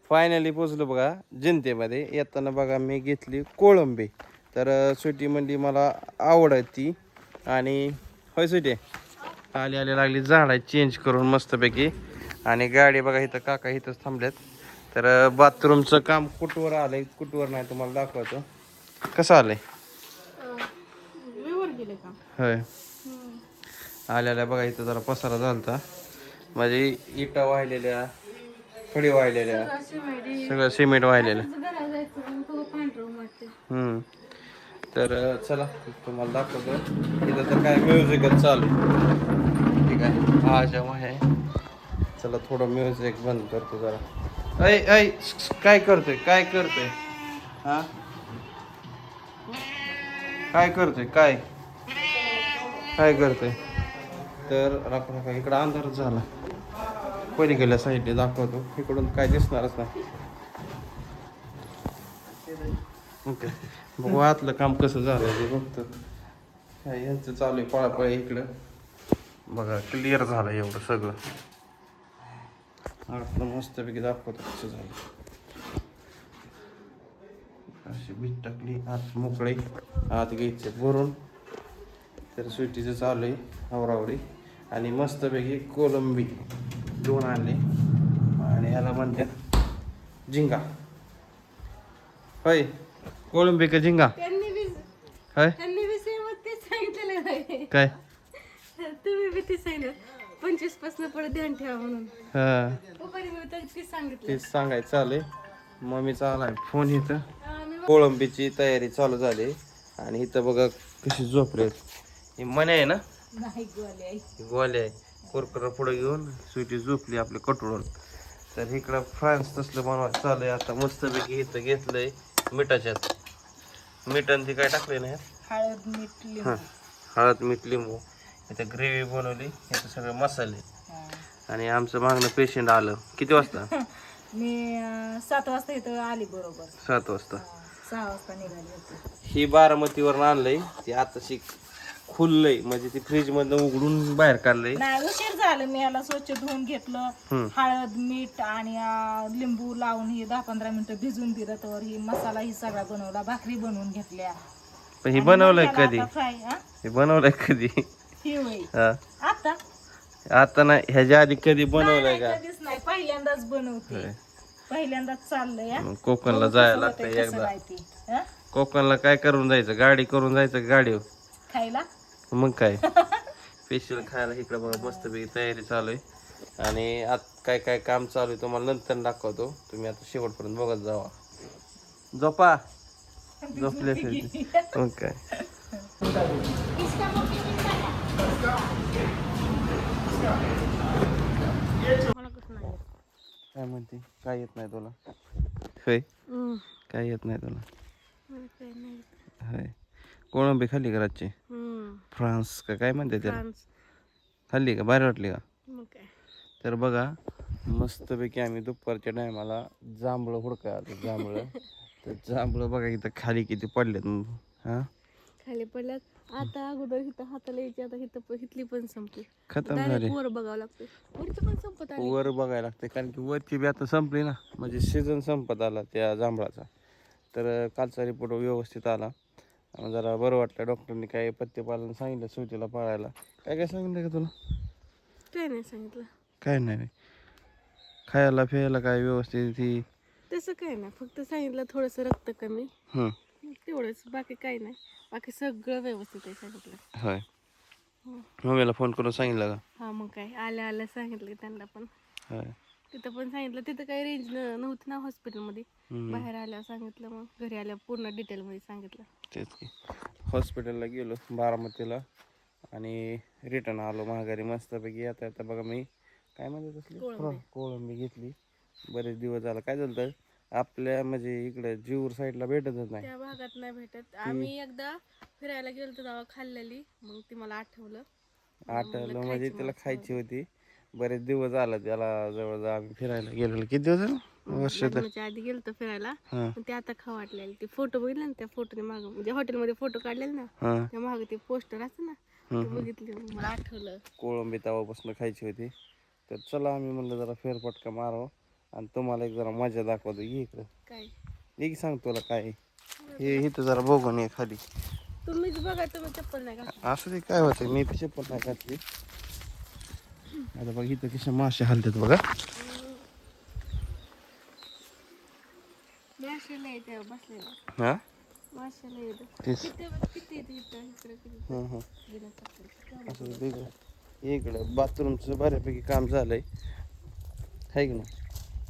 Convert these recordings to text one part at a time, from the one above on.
Finally पोचलो बघा जनतेमध्ये. येताना बघा मी घेतली कोळंबी. तर सुटी मंडी मला आवडती आणि होय सुटी आली लागली झाडा चेंज करून मस्तपैकी. आणि गाडी बघा इथं काका इथंच थांबल्यात. तर बाथरूमचं काम कुठवर आलंय कुठवर नाही तुम्हाला दाखवतो. कसं आलंय होय. आल्या बघा इथं जरा पसारा झालता म्हणजे इटा वाहिलेल्या खडी वाहिलेल्या सगळं सिमेंट वाहिलेलं. तर चला तुम्हाला दाखवतो. इथं तर काय म्युझिकच चालू ठीक आहे. हा जेव्हा आहे चला थोडं म्युझिक बंद करतो जरा. ऐ ऐ काय करतोय हा काय करतोय काय करतोय. तर राखा इकडं अंधारच झाला. पहिले गेल्या साईडने दाखवतो. इकडून काय दिसणारच नाही. ओके बघू आतलं काम कसं झालं ते बघतो. यांचं चालू आहे पळापळी इकडं बघा. क्लिअर झालं एवढं सगळं. आतलं मस्तपैकी दाखवतो कसं झालं. अशी भीत टाकली आत मोकळे आत घ्यायचे भरून. तर सुट्टीचं चालू आहे आवरावडी. आणि मस्तपैकी कोलंबी 2 आणले आणि ह्याला म्हणतात झिंगा. होय कोलंबी का झिंगा होय. काय तुम्ही बी ते सांगितलं 25 पासून पुढे ध्यान ठेवा म्हणून. तेच सांगायचं चालू आहे. मम्मीचा आलाय फोन. इथं कोळंबीची तयारी चालू झाली. आणि इथं बघा कशी झोपलेत. ही मने आहे ना गोले आहे. कुरकुरा पुढे घेऊन सुटी झोपली आपल्या कटोळून. तर इकडं फ्रान्स तसलं बनवायचं चालू आहे आता. मस्तपैकी इथं घेतलंय मिठाच्यात. मिठान ती काय टाकले ना हळद मीठ लिंबू. इथं ग्रेव्ही बनवली. इथं सगळे मसाले. आणि आमचं मागणं पेशंट आलं. किती वाजता मी 7 वाजता इथं आली बरोबर. 7 वाजता 6 वाजता निघाली होती. ही बारामतीवरून आणलंय. ती आता खुललंय म्हणजे ती फ्रीज मधनं उघडून बाहेर काढलंय. नाही उशीर झालं. मी याला स्वच्छ धुवून घेतलं. हळद मीठ आणि लिंबू लावून ही 10-15 मिनिटं भिजून दिलं. तर ही मसाला ही सगळा बनवला. भाकरी बनवून घेतल्या. पण ही बनवलंय कधी फ्राय हे बनवलंय कधी ही होय आता आता नाही ह्याच्या आधी कधी बनवलंय का. कधीच नाही पहिल्यांदाच बनवते. पहिल्यांदाच चाललंय. कोकणला जायला लागतंय एकदा. कोकणला काय करून जायचं गाडी करून जायचं गाडीवर खायला. मग काय स्पेशल खायला. इकडे बघा मस्तपैकी तयारी चालू आहे. आणि आता काय काम चालू आहे तुम्हाला नंतर दाखवतो. तुम्ही आता शेवटपर्यंत बघत जावा. झोपा झोपले मग काय. काय म्हणते काय येत नाही तुला होय. काय येत नाही तुला होय. कोळंबी खाल्ली का रातची फ्रान्स का काय म्हणते त्याला खाल्ली का भारी वाटली का. तर बघा मस्तपैकी आम्ही दुपारच्या टायमाला जांभळं हुडका जांभळं. तर जांभळं बघा इथं खाली किती पडलेत. खाली पडल्यात. आता अगोदर इथं हाताला यायची. आता इथली पण संपली. खतम झाली. वर बघावं लागतं. वरची पण संपत आली. वर बघायला लागते कारण की वरची बी आता संपली ना. म्हणजे सीझन संपत आला त्या जांभळाचा. तर कालचा रिपोर्ट व्यवस्थित आला. जरा बरं वाटलं. डॉक्टरनी काय पथ्य पालन सांगितलं सुटीला पाळायला. काय सांगितलं का तुला. काय नाही सांगितलं. काय नाही खायला फिरायला काय व्यवस्थित ही तसं काय नाही. फक्त सांगितलं थोडंसं रक्त कमी तेवढंच. बाकी काही नाही. बाकी सगळं व्यवस्थित आहे सांगितलं. होय. मम्मीला फोन करून सांगितलं का. हा मग काय आल्या सांगितलं त्यांना पण. होय. तिथं पण सांगितलं. तिथं काही रेंज नव्हती ना हॉस्पिटलमध्ये. बाहेर आल्यावर सांगितलं. मग घरी आल्यावर पूर्ण डिटेलमध्ये सांगितलं. तेच की हॉस्पिटलला गेलो बारामतीला आणि रिटर्न आलो माघारी मस्तपैकी. आता बघा मी काय म्हणते तसली कोळंबी घेतली. बरेच दिवस झाला. काय झालं आपल्या म्हणजे इकडे जीवर साईडला भेटतच नाही. त्या भागात नाही भेटत. आम्ही एकदा फिरायला गेलो तेव्हा खाल्लेली. मग ती मला आठवलं म्हणजे तिला खायची होती. बरेच दिवस झाला त्याला. जवळजवळ आम्ही फिरायला गेलेलो. किती दिवस झाले वर्ष लग्नाच्या आधी गेलतो फिरायला हा पण ते आता खाऊ वाटलेलं ते फोटो बघितले ना त्या फोटोने माग म्हणजे हॉटेलमध्ये फोटो काढलेले ना हा त्या मागे ते पोस्टर असतं ना ते बघितले मला आठवलं कोळंबी तवापासून खायची होती तर चला आम्ही म्हणलं जरा फेरफटका मारावं आणि तुम्हाला एक जरा मजा दाखवतो ये इकडं काय ये की सांग तुला काय आहे. हे इथं जरा बघून ये खाली तुम्हीच बघा तुम्ही चप्पल नाही घातली असं ते काय होतं मी तिचे पण नाही घातली आता बघ इथं कशा मासे हलतात बघा माशाला येते बसलेला हा माशाला येतं तेच किती किती येते इथं इकडे किती हं, हं. गेलं चप्पल असं ते इकडं इकडं बाथरूमचं बऱ्यापैकी काम झालंय आहे की नाही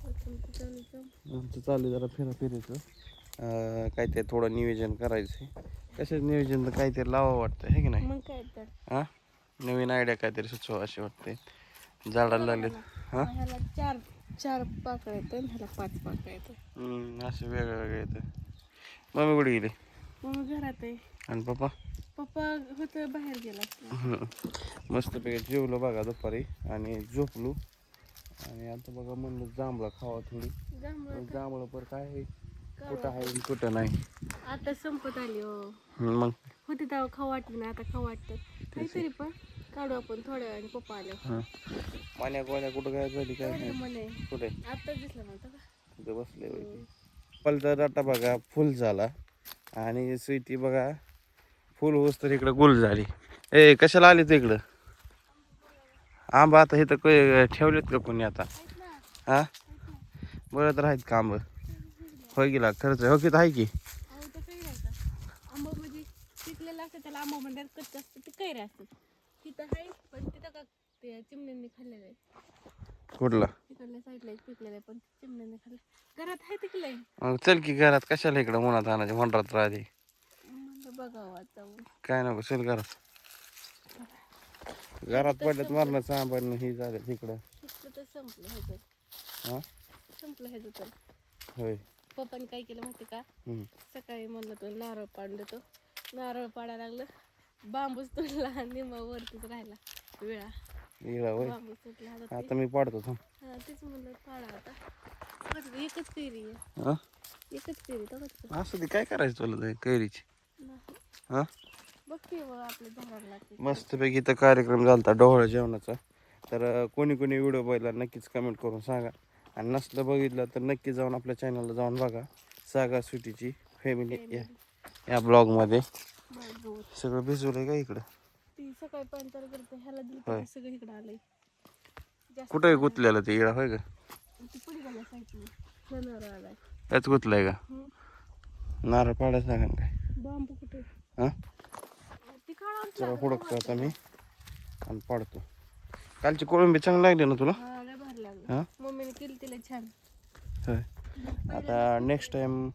आमचं चालू आहे जरा फिरायचं काय ते थोडं नियोजन करायचं कशाचं नियोजन तर काहीतरी लावावं वाटतं आहे की नाही मग काय तर हां नवीन आयडिया काहीतरी सुचवा अशी वाटते झाडाला लागले हां ह्याला चार चार पाकळ्या येतं आणि ह्याला 5 पाकळ्या येतं असं वेगळं वेगळं येतं मम्मी कुठे गेली मग घरात आहे आणि पप्पा पप्पा होतं बाहेर गेला मस्तपैकी जेवलो बघा दुपारी आणि झोपलो आणि आता बघा म्हणलं जांभळं खावा थोडी जांभळं पर काय आहे कुठं आहे आणि कुठं नाही आता संपत आली हो मग होती तेव्हा खाऊ वाटली नाही आता खाऊ वाटतं काहीतरी पण काढू आपण थोड्या वेळाने पप्पा आले मान्या गोळ्या कुठं काय झाली काय नाही म्हणे कुठे आता दिसलं मला का तिथं बसले पलचा डाटा बघा फुल झाला आणि स्वीटी बघा फुल होस तर इकडं गुल झाली ए कशाला आली तू इकडं आंबा आता इथं ठेवलेत का कोणी आता हा बरं तर आहेत का आंब होय गेला खर्च हो किती आहे की अहो ते कैऱ्या असतात आंबा म्हणजे पिकलेलं असतं त्याला आंबा म्हणतात कच्चं असतं ते कैऱ्या असतात तिथं आहे पण तिथं का ते चिमण्यांनी खाल्लेलं आहे कुठला तिकडल्या साईडला पिकलेलं आहे पण चिमण्यांनी खाल्लं घरात आहे तिकडलंय मग चल की घरात कशाला इकडं उन्हात आणायचे म्हणतात राहते म्हणलं बघावं आता काय नको चल घरात घरात पडल्यात मरणाचं आंबा हे झालं तिकडं तिथलं तर संपलं ह्याचं हा संपलं ह्याचं तर होय पप्पाने काय केलं माहिती का सकाळी म्हणलं तो नारळ पाडून देतो नारळ पाडायला लागलं बांबूच तुटला निम्मा वरतीच राहिला वेळा इकडं होय बांबूच तुटला आता आता मी पाडतो थांब हा तेच म्हणलं पाडा आता एकच कैरी आहे हा एकच कैरी तर असं ते काय करायचं तुला ते कैरीची हा बघ की बघ आपल्या झाडाला मस्तपैकी इथं कार्यक्रम झाला डोहाळं जेवणाचा तर कोणी कोणी व्हिडिओ बघितला नक्कीच कमेंट करून सांगा आणि नसलं बघितलं तर नक्की जाऊन आपल्या चॅनलला जाऊन बघा सागा स्वीटीची फॅमिली या ब्लॉगमध्ये सगळं भिजवलंय का इकडं ती सकाळी पंचर करते ह्याला दिलं सगळं इकडं आलंय कुठं गुतलेलं ते इडा होय का ती पुढे गेल्या साईडने नारळ आलाय त्याच गुतलंय का नारळ पाडायचं सांगा ना काय बांबू कुठे हां ती काढा चला हुडकतो आता मी आणि पाडतो कालची कोळंबी चांगली लागली ना तुला हा लय भारी लागलं हां मम्मीने केली तिला छान होय आता नेक्स्ट टाइम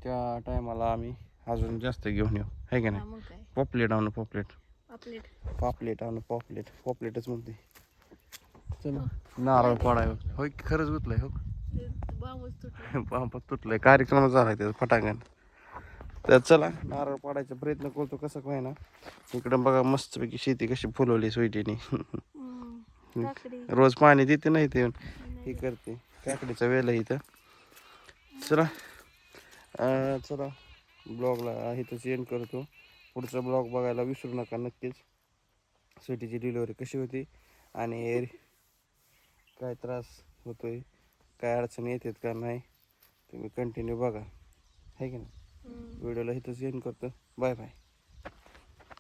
त्या टायमाला आम्ही अजून जास्त घेऊन येऊ आहे की नाही मग काय पॉपलेट आणू पॉपलेट पापलेट पापलेट आणू पॉपलेटच म्हणते चला नारळ पाडाय होय खरंच गुतलंय हो बांबूच तुटला बांबा तुटलंय कार्यक्रम झाला त्याचा फटाक्यान तर चला नारळ पाडायचा प्रयत्न करतो कसं काय ना इकडं बघा मस्तपैकी शेती कशी फुलवली स्वीटीने काकडी रोज पाणी देते नाही ते हे करते काकडीचा वेल आहे इथं चला चला ब्लॉगला इथंच एंड करतो पुढचा ब्लॉग बघायला विसरू नका नक्कीच स्वीटीची डिलिव्हरी कशी होती आणि काय त्रास होतोय काय अडचणी येतात का नाही तुम्ही कंटिन्यू बघा आहे की नाही व्हिडिओला इथंच एंड करतो बाय बाय